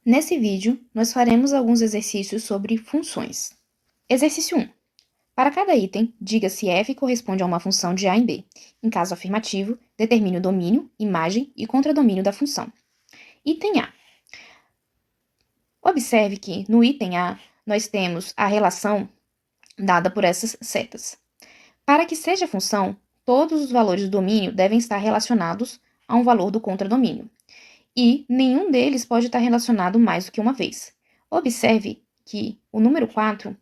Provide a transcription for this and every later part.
Nesse vídeo, nós faremos alguns exercícios sobre funções. Exercício 1. Para cada item, diga se f corresponde a uma função de a em b. Em caso afirmativo, determine o domínio, imagem e contradomínio da função. Item A. Observe que, no item A, nós temos a relação dada por essas setas. Para que seja função, todos os valores do domínio devem estar relacionados a um valor do contradomínio. E nenhum deles pode estar relacionado mais do que uma vez. Observe que o número 4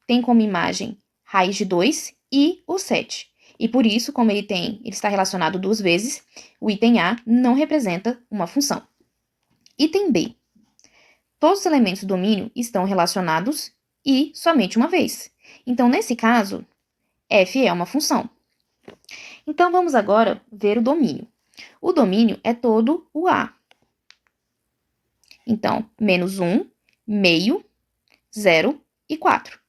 tem como imagem raiz de 2 e o 7. E por isso, como ele está relacionado duas vezes, o item A não representa uma função. Item B. Todos os elementos do domínio estão relacionados e somente uma vez. Então, nesse caso, f é uma função. Então, vamos agora ver o domínio. O domínio é todo o A. Então, menos 1, meio, 0 e 4.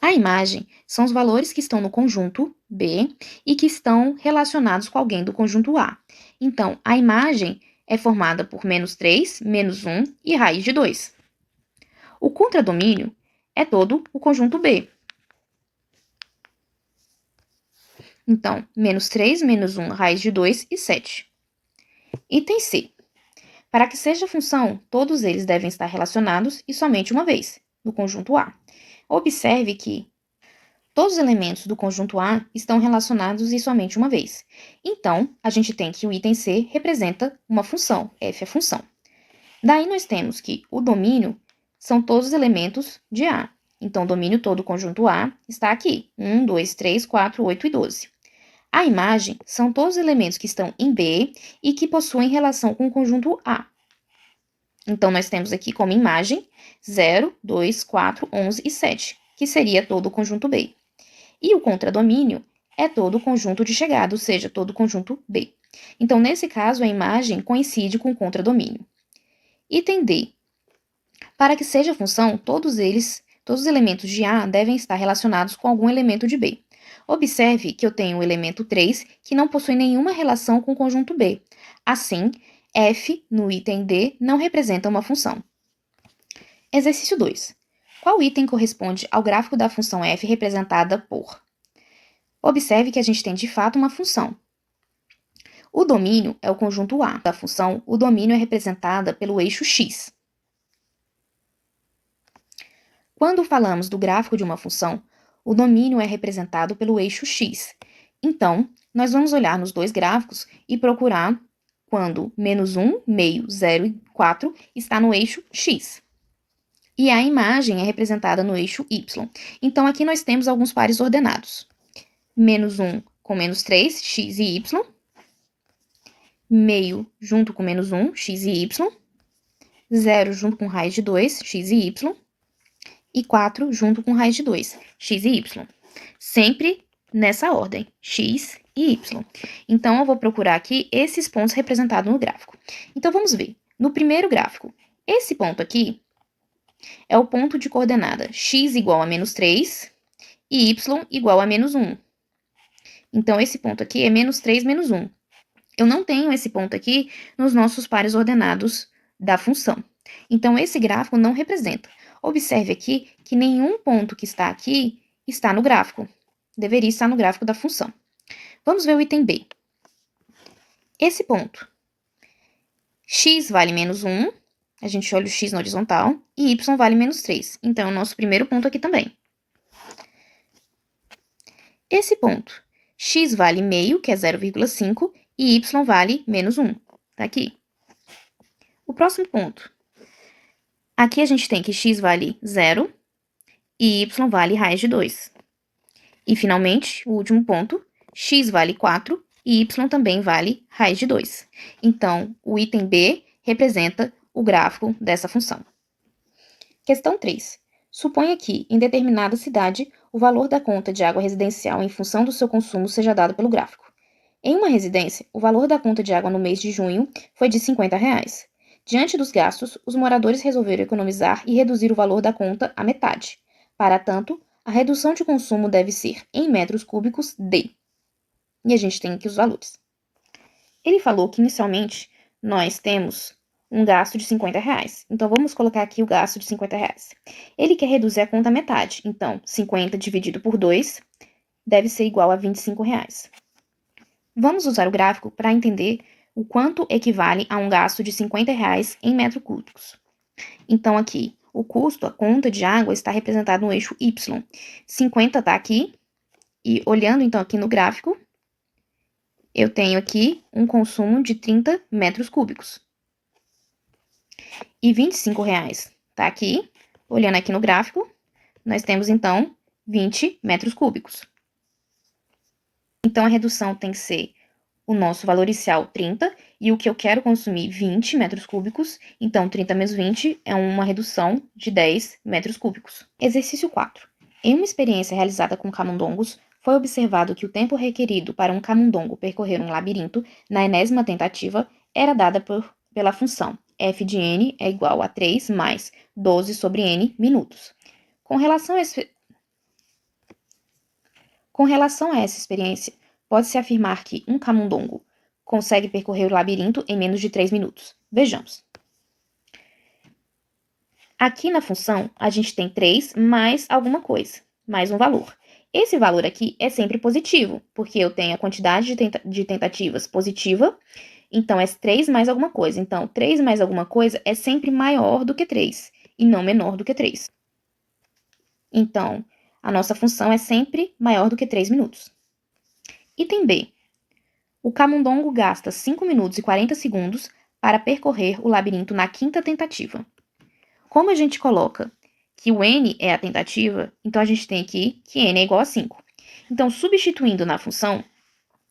A imagem são os valores que estão no conjunto B e que estão relacionados com alguém do conjunto A. Então, a imagem é formada por menos 3, menos 1 e raiz de 2. O contradomínio é todo o conjunto B. Então, menos 3, menos 1, raiz de 2 e 7. Item C. Para que seja função, todos eles devem estar relacionados e somente uma vez, no conjunto A. Observe que todos os elementos do conjunto A estão relacionados e somente uma vez. Então, a gente tem que o item C representa uma função, f é função. Daí nós temos que o domínio são todos os elementos de A. Então, o domínio todo do conjunto A está aqui, 1, 2, 3, 4, 8 e 12. A imagem são todos os elementos que estão em B e que possuem relação com o conjunto A. Então, nós temos aqui como imagem 0, 2, 4, 11 e 7, que seria todo o conjunto B. E o contradomínio é todo o conjunto de chegada, ou seja, todo o conjunto B. Então, nesse caso, a imagem coincide com o contradomínio. Item D. Para que seja função, todos os elementos de A devem estar relacionados com algum elemento de B. Observe que eu tenho o elemento 3, que não possui nenhuma relação com o conjunto B. Assim, f no item D não representa uma função. Exercício 2. Qual item corresponde ao gráfico da função f representada por? Observe que a gente tem de fato uma função. O domínio é o conjunto A da função, o domínio é representada pelo eixo x. Quando falamos do gráfico de uma função, o domínio é representado pelo eixo x. Então, nós vamos olhar nos dois gráficos e procurar quando menos 1, meio, 0 e 4 está no eixo x. E a imagem é representada no eixo y. Então, aqui nós temos alguns pares ordenados. Menos 1 com menos 3, x e y. Meio junto com menos 1, x e y. 0 junto com raiz de 2, x e y. E 4 junto com raiz de 2, x e y. Sempre nessa ordem, x e y. Então, eu vou procurar aqui esses pontos representados no gráfico. Então, vamos ver. No primeiro gráfico, esse ponto aqui é o ponto de coordenada x igual a menos 3 e y igual a menos 1. Então, esse ponto aqui é menos 3, menos 1. Eu não tenho esse ponto aqui nos nossos pares ordenados da função. Então, esse gráfico não representa. Observe aqui que nenhum ponto que está aqui está no gráfico. Deveria estar no gráfico da função. Vamos ver o item B. Esse ponto. X vale menos 1. A gente olha o x na horizontal. E y vale menos 3. Então, é o nosso primeiro ponto aqui também. Esse ponto. X vale meio, que é 0,5. E y vale menos 1. Tá aqui. O próximo ponto. Aqui a gente tem que x vale 0 e y vale raiz de 2. E, finalmente, o último ponto, x vale 4 e y também vale raiz de 2. Então, o item B representa o gráfico dessa função. Questão 3. Suponha que, em determinada cidade, o valor da conta de água residencial em função do seu consumo seja dado pelo gráfico. Em uma residência, o valor da conta de água no mês de junho foi de R$ 50. Diante dos gastos, os moradores resolveram economizar e reduzir o valor da conta à metade. Para tanto, a redução de consumo deve ser em metros cúbicos de. E a gente tem aqui os valores. Ele falou que, inicialmente, nós temos um gasto de R$ 50. Então, vamos colocar aqui o gasto de R$ 50. Ele quer reduzir a conta à metade. Então, 50 dividido por 2 deve ser igual a R$ 25. Vamos usar o gráfico para entender o quanto equivale a um gasto de R$ 50 em metros cúbicos. Então, aqui, o custo, a conta de água, está representado no eixo Y. 50 está aqui, e olhando então aqui no gráfico, eu tenho aqui um consumo de 30 metros cúbicos. E R$ 25 está aqui, olhando aqui no gráfico, nós temos então 20 metros cúbicos. Então, a redução tem que ser o nosso valor inicial 30 e o que eu quero consumir 20 metros cúbicos, então 30 menos 20 é uma redução de 10 metros cúbicos. Exercício 4. Em uma experiência realizada com camundongos, foi observado que o tempo requerido para um camundongo percorrer um labirinto na enésima tentativa era dada pela função f de n é igual a 3 mais 12 sobre n minutos. Com relação a essa experiência, pode-se afirmar que um camundongo consegue percorrer o labirinto em menos de 3 minutos. Vejamos. Aqui na função, a gente tem 3 mais alguma coisa, mais um valor. Esse valor aqui é sempre positivo, porque eu tenho a quantidade de tentativas positiva, então é 3 mais alguma coisa. Então, 3 mais alguma coisa é sempre maior do que 3, e não menor do que 3. Então, a nossa função é sempre maior do que 3 minutos. Item B. O camundongo gasta 5 minutos e 40 segundos para percorrer o labirinto na quinta tentativa. Como a gente coloca que o n é a tentativa, então a gente tem aqui que n é igual a 5. Então, substituindo na função,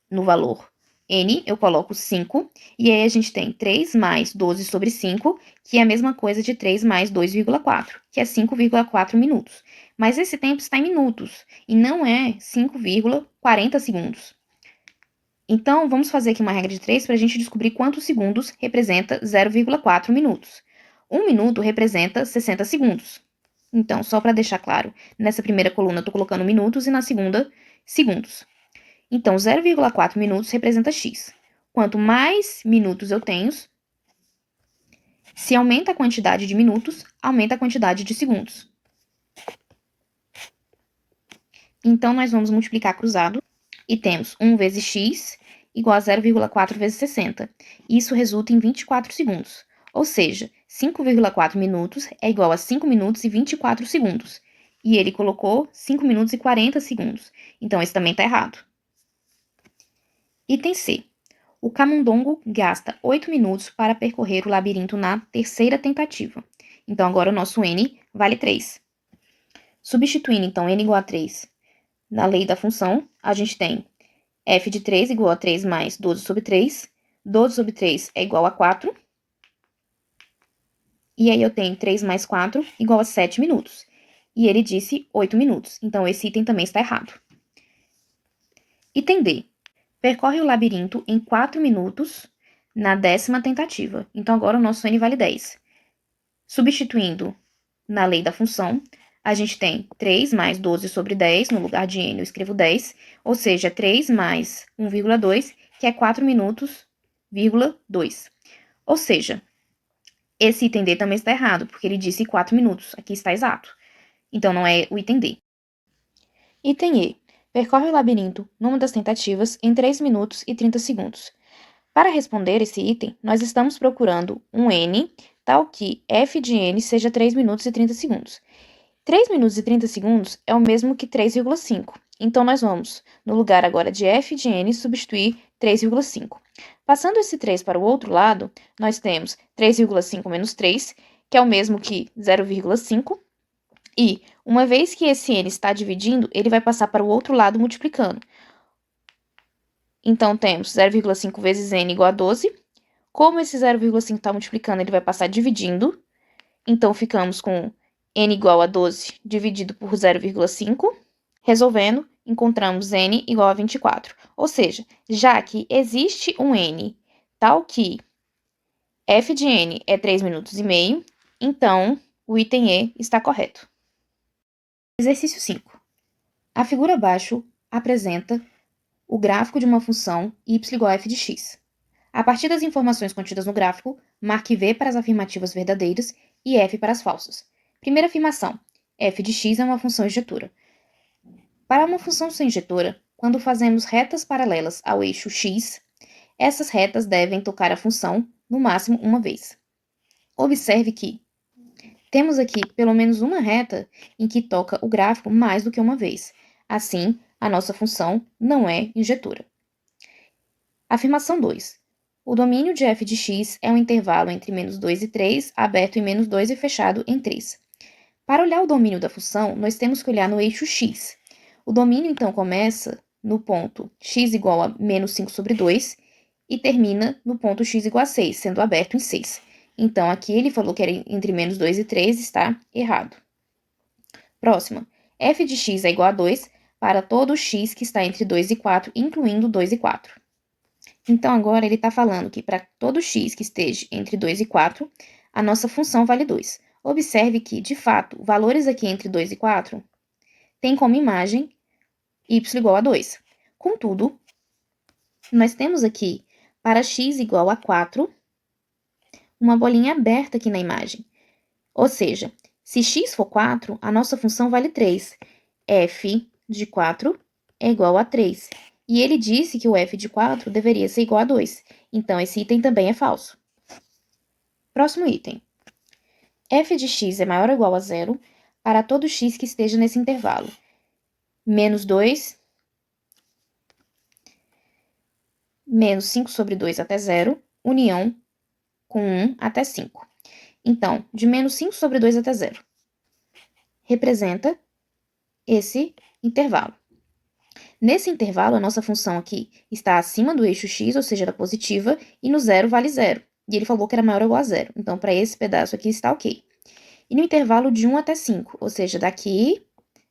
no valor n, eu coloco 5, e aí a gente tem 3 mais 12 sobre 5, que é a mesma coisa de 3 mais 2,4, que é 5,4 minutos. Mas esse tempo está em minutos, e não é 5,40 segundos. Então, vamos fazer aqui uma regra de 3 para a gente descobrir quantos segundos representa 0,4 minutos. 1 minuto representa 60 segundos. Então, só para deixar claro, nessa primeira coluna eu estou colocando minutos e na segunda, segundos. Então, 0,4 minutos representa x. Quanto mais minutos eu tenho, se aumenta a quantidade de minutos, aumenta a quantidade de segundos. Então, nós vamos multiplicar cruzado e temos 1 vezes x igual a 0,4 vezes 60. Isso resulta em 24 segundos. Ou seja, 5,4 minutos é igual a 5 minutos e 24 segundos. E ele colocou 5 minutos e 40 segundos. Então, esse também está errado. Item C. O camundongo gasta 8 minutos para percorrer o labirinto na terceira tentativa. Então, agora o nosso n vale 3. Substituindo, então, n igual a 3 na lei da função, a gente tem f de 3 igual a 3 mais 12 sobre 3. 12 sobre 3 é igual a 4. E aí eu tenho 3 mais 4 igual a 7 minutos. E ele disse 8 minutos. Então, esse item também está errado. Item D. Percorre o labirinto em 4 minutos na 10ª tentativa. Então, agora o nosso n vale 10. Substituindo na lei da função, a gente tem 3 mais 12 sobre 10, no lugar de n eu escrevo 10, ou seja, 3 mais 1,2, que é 4 minutos, 2. Ou seja, esse item D também está errado, porque ele disse 4 minutos, aqui está exato. Então, não é o item D. Item E. Percorre o labirinto, numa das tentativas, em 3 minutos e 30 segundos. Para responder esse item, nós estamos procurando um n, tal que f de n seja 3 minutos e 30 segundos. 3 minutos e 30 segundos é o mesmo que 3,5. Então, nós vamos, no lugar agora de f de n, substituir 3,5. Passando esse 3 para o outro lado, nós temos 3,5 menos 3, que é o mesmo que 0,5. E, uma vez que esse n está dividindo, ele vai passar para o outro lado multiplicando. Então, temos 0,5 vezes n igual a 12. Como esse 0,5 está multiplicando, ele vai passar dividindo. Então, ficamos com n igual a 12 dividido por 0,5. Resolvendo, encontramos n igual a 24. Ou seja, já que existe um n tal que f de n é 3 minutos e meio, então o item E está correto. Exercício 5. A figura abaixo apresenta o gráfico de uma função y igual a f de x. A partir das informações contidas no gráfico, marque V para as afirmativas verdadeiras e F para as falsas. Primeira afirmação: f de x é uma função injetora. Para uma função sem injetora, quando fazemos retas paralelas ao eixo x, essas retas devem tocar a função no máximo uma vez. Observe que temos aqui pelo menos uma reta em que toca o gráfico mais do que uma vez. Assim, a nossa função não é injetora. Afirmação 2. O domínio de f de x é um intervalo entre -2 e 3, aberto em -2 e fechado em 3. Para olhar o domínio da função, nós temos que olhar no eixo x. O domínio, então, começa no ponto x igual a -5/2 e termina no ponto x igual a 6, sendo aberto em 6. Então, aqui ele falou que era entre -2 e 3, está errado. Próxima. F de x é igual a 2 para todo x que está entre 2 e 4, incluindo 2 e 4. Então, agora ele está falando que para todo x que esteja entre 2 e 4, a nossa função vale 2. Observe que, de fato, valores aqui entre 2 e 4 têm como imagem y igual a 2. Contudo, nós temos aqui, para x igual a 4, uma bolinha aberta aqui na imagem. Ou seja, se x for 4, a nossa função vale 3. f de 4 é igual a 3. E ele disse que o f de 4 deveria ser igual a 2. Então, esse item também é falso. Próximo item. F de x é maior ou igual a 0 para todo x que esteja nesse intervalo. -2, -5/2 até 0, união com 1 até 5. Então, de -5/2 até 0, representa esse intervalo. Nesse intervalo, a nossa função aqui está acima do eixo x, ou seja, da positiva, e no 0 vale 0. E ele falou que era maior ou igual a 0. Então, para esse pedaço aqui está ok. E no intervalo de 1 até 5, ou seja, daqui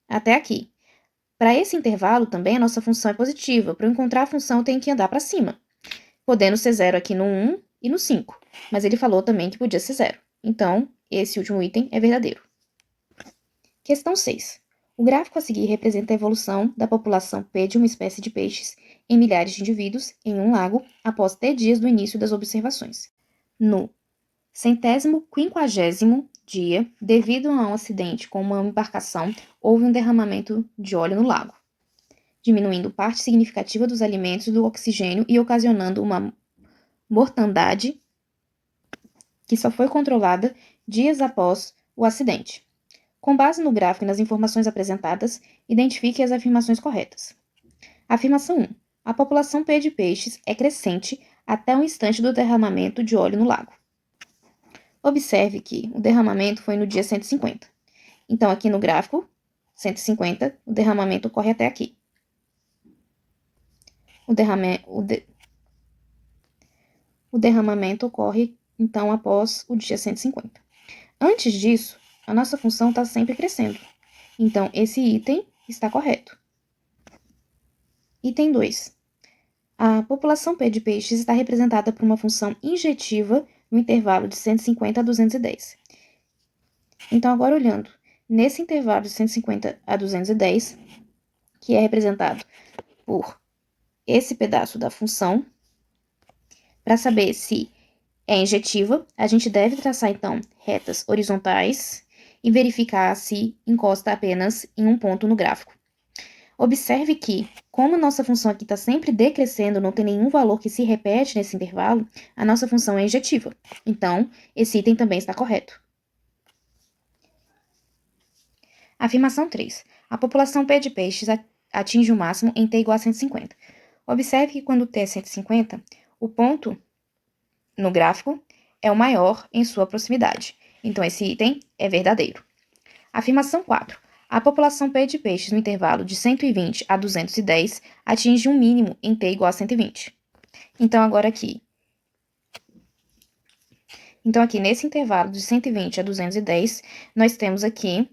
até aqui. Para esse intervalo também a nossa função é positiva. Para eu encontrar a função, eu tenho que andar para cima, podendo ser 0 aqui no 1 e no 5. Mas ele falou também que podia ser 0. Então, esse último item é verdadeiro. Questão 6. O gráfico a seguir representa a evolução da população P de uma espécie de peixes em milhares de indivíduos em um lago após T dias do início das observações. No 150º dia, devido a um acidente com uma embarcação, houve um derramamento de óleo no lago, diminuindo parte significativa dos alimentos do oxigênio e ocasionando uma mortandade que só foi controlada dias após o acidente. Com base no gráfico e nas informações apresentadas, identifique as afirmações corretas. Afirmação 1. A população P de peixes é crescente até o instante do derramamento de óleo no lago. Observe que o derramamento foi no dia 150. Então, aqui no gráfico, 150, o derramamento ocorre até aqui. O derramamento ocorre, então, após o dia 150. Antes disso, a nossa função está sempre crescendo. Então, esse item está correto. Item 2. A população P de peixes está representada por uma função injetiva no intervalo de 150 a 210. Então, agora olhando nesse intervalo de 150 a 210, que é representado por esse pedaço da função, para saber se é injetiva, a gente deve traçar, então, retas horizontais e verificar se encosta apenas em um ponto no gráfico. Observe que, como a nossa função aqui está sempre decrescendo, não tem nenhum valor que se repete nesse intervalo, a nossa função é injetiva. Então, esse item também está correto. Afirmação 3. A população P de peixes atinge o máximo em T igual a 150. Observe que quando T é 150, o ponto no gráfico é o maior em sua proximidade. Então, esse item é verdadeiro. Afirmação 4. A população P de peixes no intervalo de 120 a 210 atinge um mínimo em T igual a 120. Então, aqui nesse intervalo de 120 a 210, nós temos aqui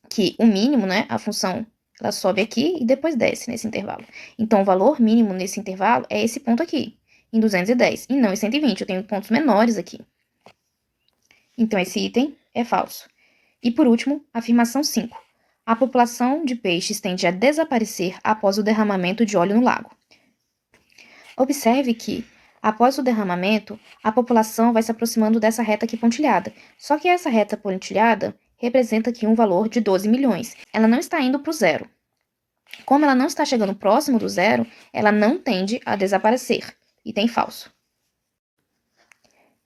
que o mínimo, né, a função, ela sobe aqui e depois desce nesse intervalo. Então, o valor mínimo nesse intervalo é esse ponto aqui, em 210, e não em 120. Eu tenho pontos menores aqui. Então, esse item é falso. E, por último, afirmação 5. A população de peixes tende a desaparecer após o derramamento de óleo no lago. Observe que Após o derramamento, a população vai se aproximando dessa reta aqui pontilhada. Só que essa reta pontilhada representa aqui um valor de 12 milhões. Ela não está indo para o zero. Como ela não está chegando próximo do zero, ela não tende a desaparecer. Item falso.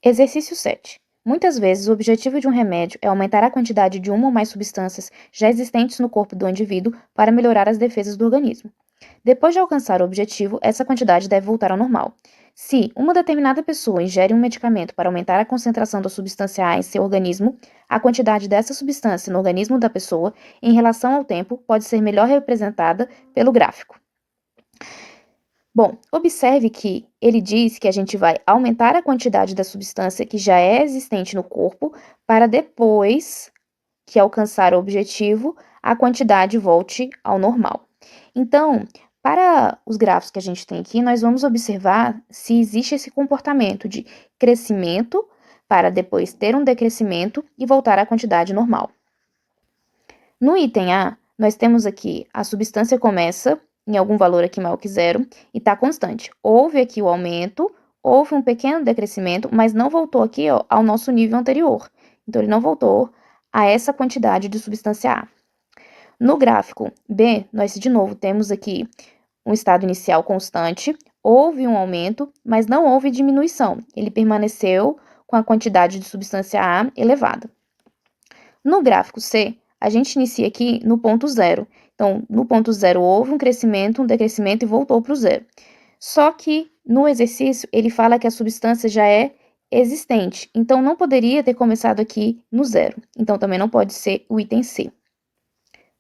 Exercício 7. Muitas vezes, o objetivo de um remédio é aumentar a quantidade de uma ou mais substâncias já existentes no corpo do indivíduo para melhorar as defesas do organismo. Depois de alcançar o objetivo, essa quantidade deve voltar ao normal. Se uma determinada pessoa ingere um medicamento para aumentar a concentração da substância A em seu organismo, a quantidade dessa substância no organismo da pessoa, em relação ao tempo, pode ser melhor representada pelo gráfico. Bom, observe que ele diz que a gente vai aumentar a quantidade da substância que já é existente no corpo para depois que alcançar o objetivo, a quantidade volte ao normal. Então, para os gráficos que a gente tem aqui, nós vamos observar se existe esse comportamento de crescimento para depois ter um decrescimento e voltar à quantidade normal. No item A, nós temos aqui a substância começa em algum valor aqui maior que zero e está constante. Houve aqui o aumento, houve um pequeno decrescimento, mas não voltou aqui ó, ao nosso nível anterior. Então, ele não voltou a essa quantidade de substância A. No gráfico B, nós de novo temos aqui um estado inicial constante, houve um aumento, mas não houve diminuição. Ele permaneceu com a quantidade de substância A elevada. No gráfico C, a gente inicia aqui no ponto zero. Então, no ponto zero houve um crescimento, um decrescimento e voltou para o zero. Só que no exercício ele fala que a substância já é existente, então não poderia ter começado aqui no zero. Então, também não pode ser o item C.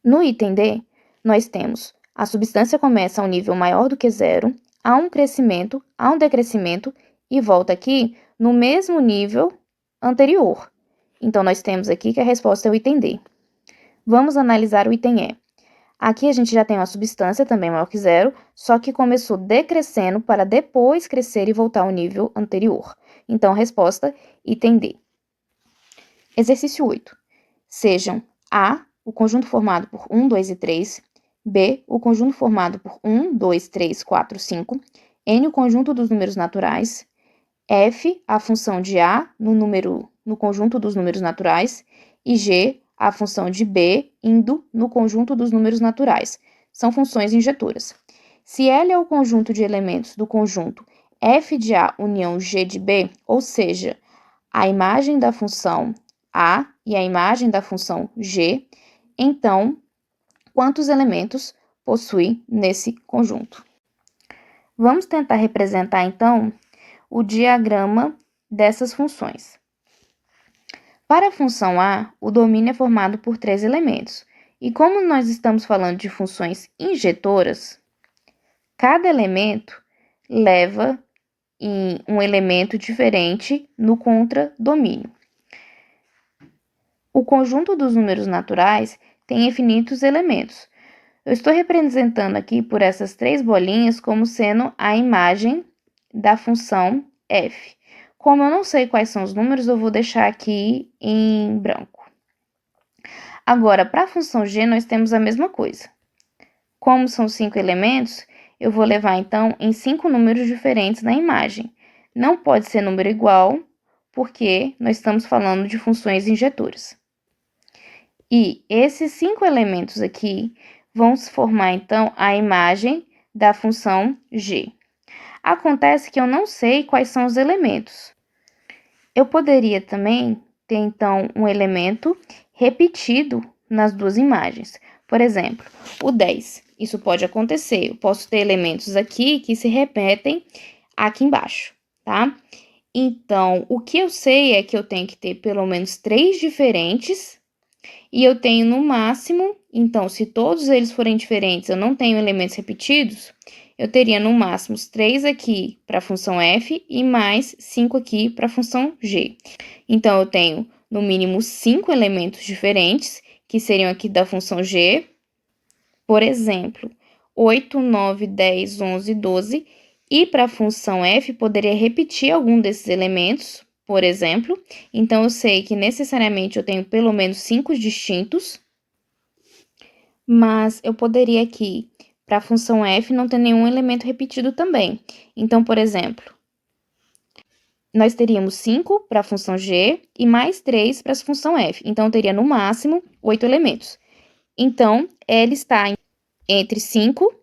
No item D, nós temos a substância começa a um nível maior do que zero, há um crescimento, há um decrescimento e volta aqui no mesmo nível anterior. Então, nós temos aqui que a resposta é o item D. Vamos analisar o item E. Aqui a gente já tem uma substância também maior que zero, só que começou decrescendo para depois crescer e voltar ao nível anterior. Então, a resposta, item D. Exercício 8. Sejam A, o conjunto formado por 1, 2 e 3, B, o conjunto formado por 1, 2, 3, 4, 5, N, o conjunto dos números naturais, F, a função de A no conjunto dos números naturais, e G, a função de B indo no conjunto dos números naturais. São funções injetoras. Se L é o conjunto de elementos do conjunto f de A união G de B, ou seja, a imagem da função A e a imagem da função G, então, quantos elementos possui nesse conjunto? Vamos tentar representar, então, o diagrama dessas funções. Para a função A, o domínio é formado por 3 elementos. E como nós estamos falando de funções injetoras, cada elemento leva em um elemento diferente no contradomínio. O conjunto dos números naturais tem infinitos elementos. Eu estou representando aqui por essas 3 bolinhas como sendo a imagem da função f. Como eu não sei quais são os números, eu vou deixar aqui em branco. Agora, para a função g, nós temos a mesma coisa. Como são 5 elementos, eu vou levar, então, em 5 números diferentes na imagem. Não pode ser número igual, porque nós estamos falando de funções injetoras. E esses 5 elementos aqui vão se formar, então, a imagem da função g. Acontece que eu não sei quais são os elementos. Eu poderia também ter, então, um elemento repetido nas duas imagens. Por exemplo, o 10. Isso pode acontecer. Eu posso ter elementos aqui que se repetem aqui embaixo, tá? Então, o que eu sei é que eu tenho que ter pelo menos 3 diferentes e eu tenho no máximo, então, se todos eles forem diferentes, eu não tenho elementos repetidos, eu teria no máximo 3 aqui para a função f e mais 5 aqui para a função g. Então, eu tenho no mínimo 5 elementos diferentes, que seriam aqui da função g. Por exemplo, 8, 9, 10, 11, 12. E para a função f, poderia repetir algum desses elementos, por exemplo. Então, eu sei que necessariamente eu tenho pelo menos 5 distintos. Mas eu poderia aqui, para a função f, não ter nenhum elemento repetido também. Então, por exemplo, nós teríamos 5 para a função g e mais 3 para a função f. Então, teria no máximo 8 elementos. Então, L está entre 5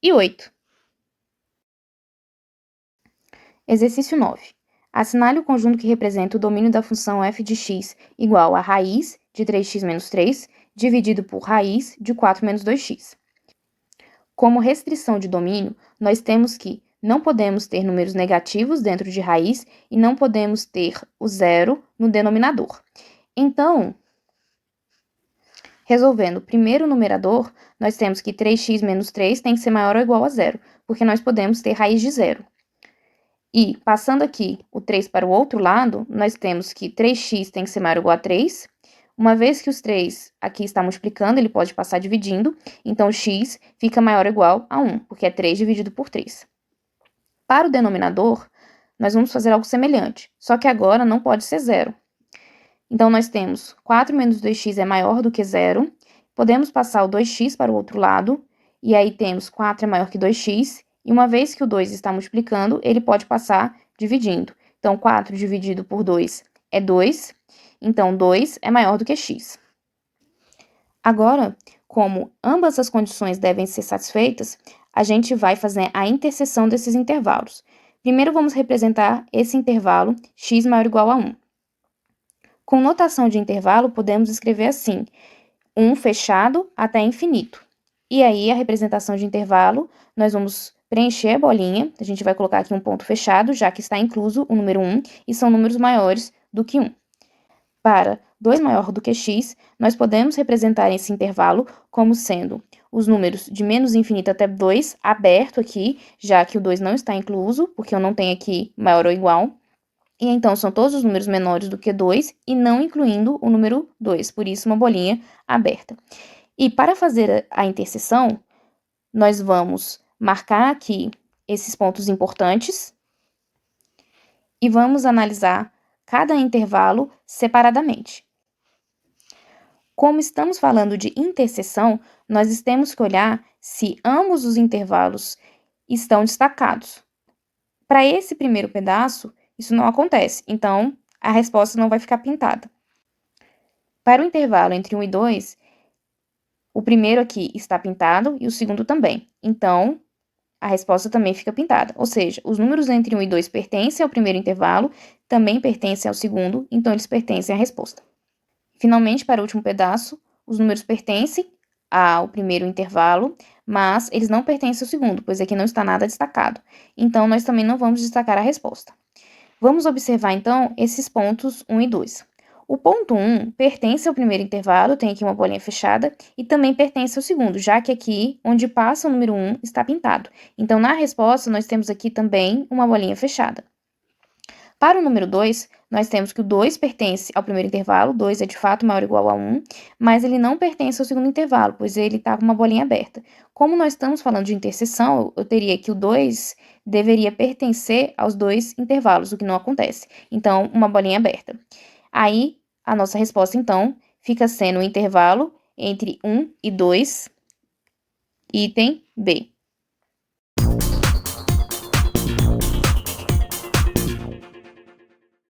e 8. Exercício 9. Assinale o conjunto que representa o domínio da função f de x igual a raiz de 3x menos 3 dividido por raiz de 4 menos 2x. Como restrição de domínio, nós temos que não podemos ter números negativos dentro de raiz e não podemos ter o zero no denominador. Então, resolvendo o primeiro numerador, nós temos que 3x menos 3 tem que ser maior ou igual a zero, porque nós podemos ter raiz de zero. E, passando aqui o 3 para o outro lado, nós temos que 3x tem que ser maior ou igual a 3. Uma vez que os 3 aqui está multiplicando, ele pode passar dividindo, então x fica maior ou igual a 1, porque é 3 dividido por 3. Para o denominador, nós vamos fazer algo semelhante, só que agora não pode ser zero. Então, nós temos 4 menos 2x é maior do que zero, podemos passar o 2x para o outro lado, e aí temos 4 é maior que 2x, e uma vez que o 2 está multiplicando, ele pode passar dividindo. Então, 4 dividido por 2 é 2, então 2 é maior do que x. Agora, como ambas as condições devem ser satisfeitas, a gente vai fazer a interseção desses intervalos. Primeiro, vamos representar esse intervalo x maior ou igual a 1. Com notação de intervalo, podemos escrever assim, 1 fechado até infinito. E aí, a representação de intervalo, nós vamos preencher a bolinha, a gente vai colocar aqui um ponto fechado, já que está incluso o número 1, e são números maiores do que 1. Para 2 maior do que x, nós podemos representar esse intervalo como sendo os números de menos infinito até 2, aberto aqui, já que o 2 não está incluso, porque eu não tenho aqui maior ou igual. E então, são todos os números menores do que 2 e não incluindo o número 2, por isso uma bolinha aberta. E para fazer a interseção, nós vamos marcar aqui esses pontos importantes e vamos analisar cada intervalo separadamente. Como estamos falando de interseção, nós temos que olhar se ambos os intervalos estão destacados. Para esse primeiro pedaço, isso não acontece, então a resposta não vai ficar pintada. Para o intervalo entre 1 e 2, o primeiro aqui está pintado e o segundo também. Então, a resposta também fica pintada. Ou seja, os números entre 1 e 2 pertencem ao primeiro intervalo, também pertencem ao segundo, então eles pertencem à resposta. Finalmente, para o último pedaço, os números pertencem ao primeiro intervalo, mas eles não pertencem ao segundo, pois aqui não está nada destacado. Então, nós também não vamos destacar a resposta. Vamos observar, então, esses pontos 1 e 2. O ponto 1 pertence ao primeiro intervalo, tem aqui uma bolinha fechada, e também pertence ao segundo, já que aqui, onde passa o número 1, está pintado. Então, na resposta, nós temos aqui também uma bolinha fechada. Para o número 2, nós temos que o 2 pertence ao primeiro intervalo, 2 é de fato maior ou igual a 1, mas ele não pertence ao segundo intervalo, pois ele está com uma bolinha aberta. Como nós estamos falando de interseção, eu teria que o 2 deveria pertencer aos dois intervalos, o que não acontece. Então, uma bolinha aberta. Aí, a nossa resposta, então, fica sendo o intervalo entre 1 e 2, item B.